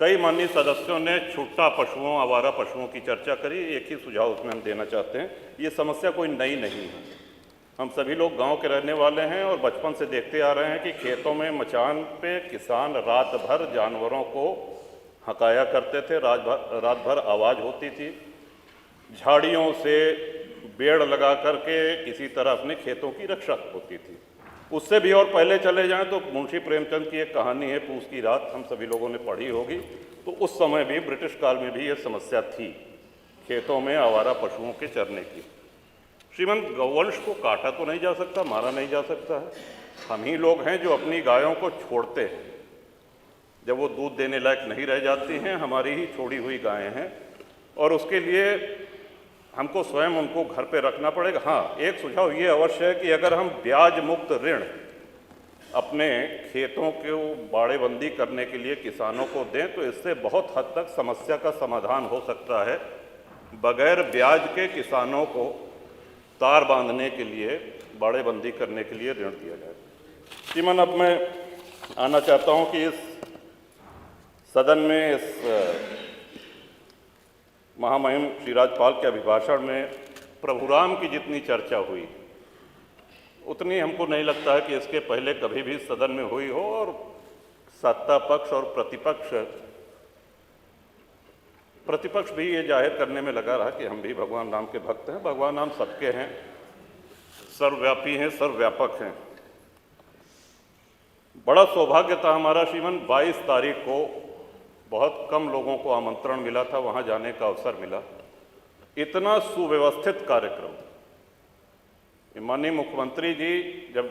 कई माननीय सदस्यों ने छूटा पशुओं, आवारा पशुओं की चर्चा करी। एक ही सुझाव उसमें हम देना चाहते हैं, ये समस्या कोई नई नहीं है। हम सभी लोग गांव के रहने वाले हैं और बचपन से देखते आ रहे हैं कि खेतों में मचान पे किसान रात भर जानवरों को हकाया करते थे, रात भर आवाज़ होती थी। झाड़ियों से बेड़ लगा करके किसी तरह अपने खेतों की रक्षा होती थी। उससे भी और पहले चले जाएं तो मुंशी प्रेमचंद की एक कहानी है, पूस की रात, हम सभी लोगों ने पढ़ी होगी। तो उस समय भी, ब्रिटिश काल में भी ये समस्या थी, खेतों में आवारा पशुओं के चरने की। श्रीमंत, गौवंश को काटा तो नहीं जा सकता, मारा नहीं जा सकता है। हम ही लोग हैं जो अपनी गायों को छोड़ते हैं। जब वो दूध देने लायक नहीं रह जाती हैं, हमारी ही छोड़ी हुई गायें हैं, और उसके लिए हमको स्वयं उनको घर पे रखना पड़ेगा। हाँ, एक सुझाव ये अवश्य है कि अगर हम ब्याज मुक्त ऋण अपने खेतों को बाड़ेबंदी करने के लिए किसानों को दें तो इससे बहुत हद तक समस्या का समाधान हो सकता है। बगैर ब्याज के किसानों को तार बांधने के लिए, बाड़ेबंदी करने के लिए ऋण दिया जाए। श्रीमान, अब मैं आना चाहता हूँ कि इस सदन में, इस महामहिम श्री राज्यपाल के अभिभाषण में प्रभुराम की जितनी चर्चा हुई, उतनी हमको नहीं लगता है कि इसके पहले कभी भी सदन में हुई हो। और सत्ता पक्ष और प्रतिपक्ष भी ये जाहिर करने में लगा रहा कि हम भी भगवान राम के भक्त हैं। भगवान राम सबके हैं, सर्वव्यापी हैं, सर्वव्यापक हैं। बड़ा सौभाग्य था हमारा श्रीमान, 22 तारीख को बहुत कम लोगों को आमंत्रण मिला था, वहाँ जाने का अवसर मिला। इतना सुव्यवस्थित कार्यक्रम, माननीय मुख्यमंत्री जी, जब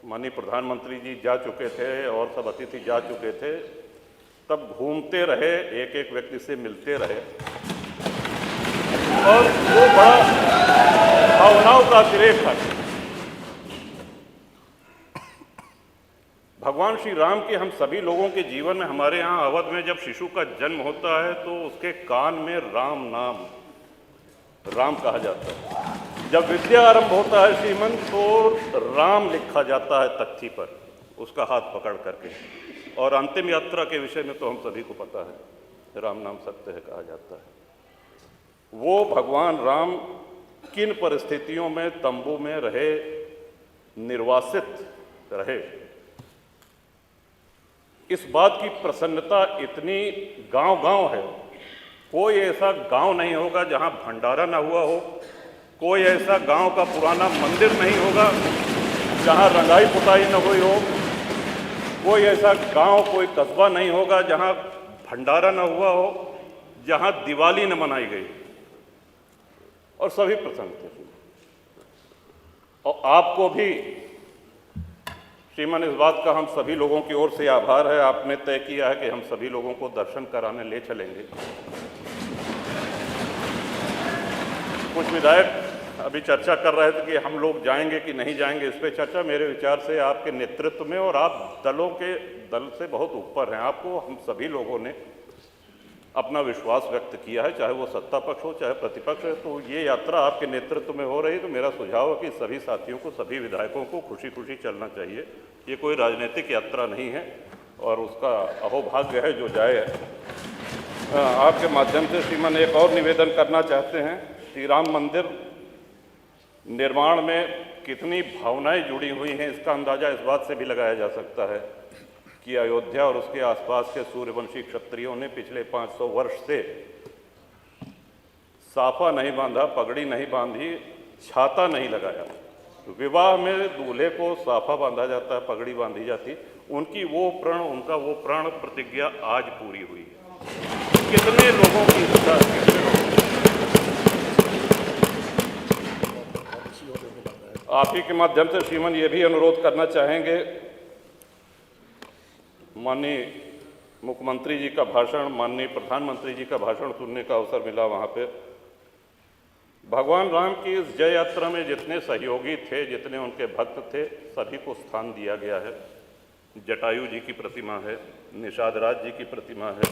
माननीय प्रधानमंत्री जी जा चुके थे और सब अतिथि जा चुके थे, तब घूमते रहे, एक एक व्यक्ति से मिलते रहे, और वो बड़ा भावनाओं का अतिरेक था। भगवान श्री राम के हम सभी लोगों के जीवन में, हमारे यहाँ अवध में जब शिशु का जन्म होता है तो उसके कान में राम नाम, राम कहा जाता है। जब विद्या आरंभ होता है श्रीमन, तो राम लिखा जाता है तख्ती पर, उसका हाथ पकड़ करके। और अंतिम यात्रा के विषय में तो हम सभी को पता है, राम नाम सत्य है कहा जाता है। वो भगवान राम किन परिस्थितियों में तंबू में रहे, निर्वासित रहे, इस बात की प्रसन्नता इतनी गांव-गांव है। कोई ऐसा गांव नहीं होगा जहां भंडारा ना हुआ हो, कोई ऐसा गांव का पुराना मंदिर नहीं होगा जहां रंगाई पुताई न हुई हो, कोई ऐसा गांव, कोई कस्बा नहीं होगा जहां भंडारा न हुआ हो, जहां दिवाली न मनाई गई। और सभी प्रसन्न थे। और आपको भी श्रीमान, इस बात का हम सभी लोगों की ओर से आभार है, आपने तय किया है कि हम सभी लोगों को दर्शन कराने ले चलेंगे। कुछ विधायक अभी चर्चा कर रहे थे कि हम लोग जाएंगे कि नहीं जाएंगे। इस पर चर्चा मेरे विचार से आपके नेतृत्व में, और आप दल से बहुत ऊपर हैं, आपको हम सभी लोगों ने अपना विश्वास व्यक्त किया है, चाहे वो सत्ता पक्ष हो चाहे प्रतिपक्ष है। तो ये यात्रा आपके नेतृत्व में हो रही है, तो मेरा सुझाव है कि सभी साथियों को, सभी विधायकों को खुशी खुशी चलना चाहिए। ये कोई राजनीतिक यात्रा नहीं है, और उसका अहोभाग्य है जो जाए। आपके माध्यम से श्रीमान एक और निवेदन करना चाहते हैं। श्री राम मंदिर निर्माण में कितनी भावनाएं जुड़ी हुई हैं, इसका अंदाजा इस बात से भी लगाया जा सकता है कि अयोध्या और उसके आसपास के सूर्यवंशी क्षत्रियों ने पिछले 500 वर्ष से साफा नहीं बांधा, पगड़ी नहीं बांधी, छाता नहीं लगाया। विवाह में दूल्हे को साफा बांधा जाता है, पगड़ी बांधी जाती। उनका वो प्रण प्रतिज्ञा आज पूरी हुई है। कितने लोगों की इच्छा, आप ही के माध्यम से श्रीमान ये भी अनुरोध करना चाहेंगे, माननीय मुख्यमंत्री जी का भाषण, माननीय प्रधानमंत्री जी का भाषण सुनने का अवसर मिला। वहाँ पे भगवान राम की इस जय यात्रा में जितने सहयोगी थे, जितने उनके भक्त थे, सभी को स्थान दिया गया है। जटायु जी की प्रतिमा है, निषाद राज जी की प्रतिमा है,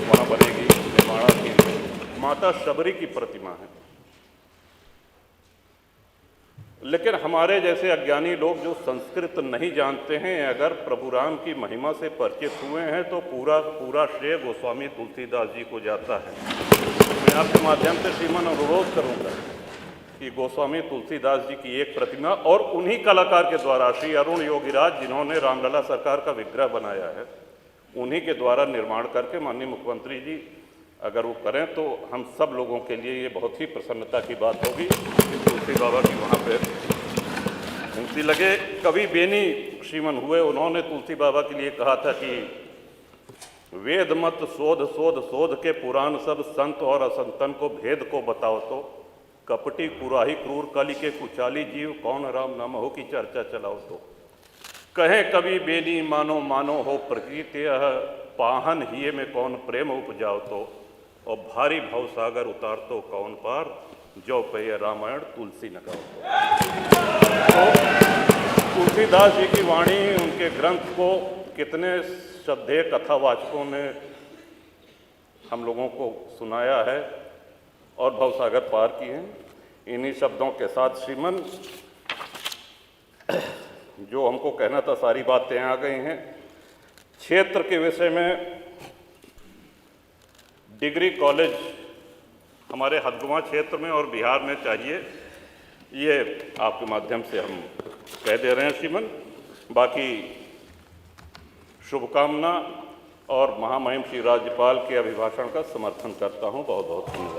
वहाँ बनेगी निर्माणा की, माता शबरी की प्रतिमा है। लेकिन हमारे जैसे अज्ञानी लोग जो संस्कृत नहीं जानते हैं, अगर प्रभु राम की महिमा से परिचित हुए हैं तो पूरा पूरा श्रेय गोस्वामी तुलसीदास जी को जाता है। मैं आपके माध्यम से श्रीमान अनुरोध करूंगा कि गोस्वामी तुलसीदास जी की एक प्रतिमा और उन्हीं कलाकार के द्वारा, श्री अरुण योगीराज जिन्होंने रामलला सरकार का विग्रह बनाया है, उन्हीं के द्वारा निर्माण करके माननीय मुख्यमंत्री जी अगर वो करें तो हम सब लोगों के लिए ये बहुत ही प्रसन्नता की बात होगी कि तुलसी बाबा की वहाँ पे मूर्ति लगे। कवि बेनी श्रीमन हुए, उन्होंने तुलसी बाबा के लिए कहा था कि वेद मत शोध शोध शोध के पुराण सब संत और असंतन को भेद को बताओ तो, कपटी कुराही क्रूर कली के कुचाली जीव कौन राम नाम हो की चर्चा चलाओ तो। कहे कवि बेनी मानो मानो हो प्रकृति यह, पाहन हिये में कौन प्रेम उपजाओ तो, और भारी भव सागर उतार तो कौन पार, जो पे रामायण तुलसी न गाओ तो। तुलसीदास जी की वाणी, उनके ग्रंथ को कितने श्रद्धेय कथावाचकों ने हम लोगों को सुनाया है और भवसागर पार किए हैं। इन्हीं शब्दों के साथ श्रीमन जो हमको कहना था सारी बातें आ गई हैं। क्षेत्र के विषय में डिग्री कॉलेज हमारे हदगुआं क्षेत्र में और बिहार में चाहिए, ये आपके माध्यम से हम कह दे रहे हैं श्रीमन। बाकी शुभकामना और महामहिम श्री राज्यपाल के अभिभाषण का समर्थन करता हूँ। बहुत बहुत धन्यवाद।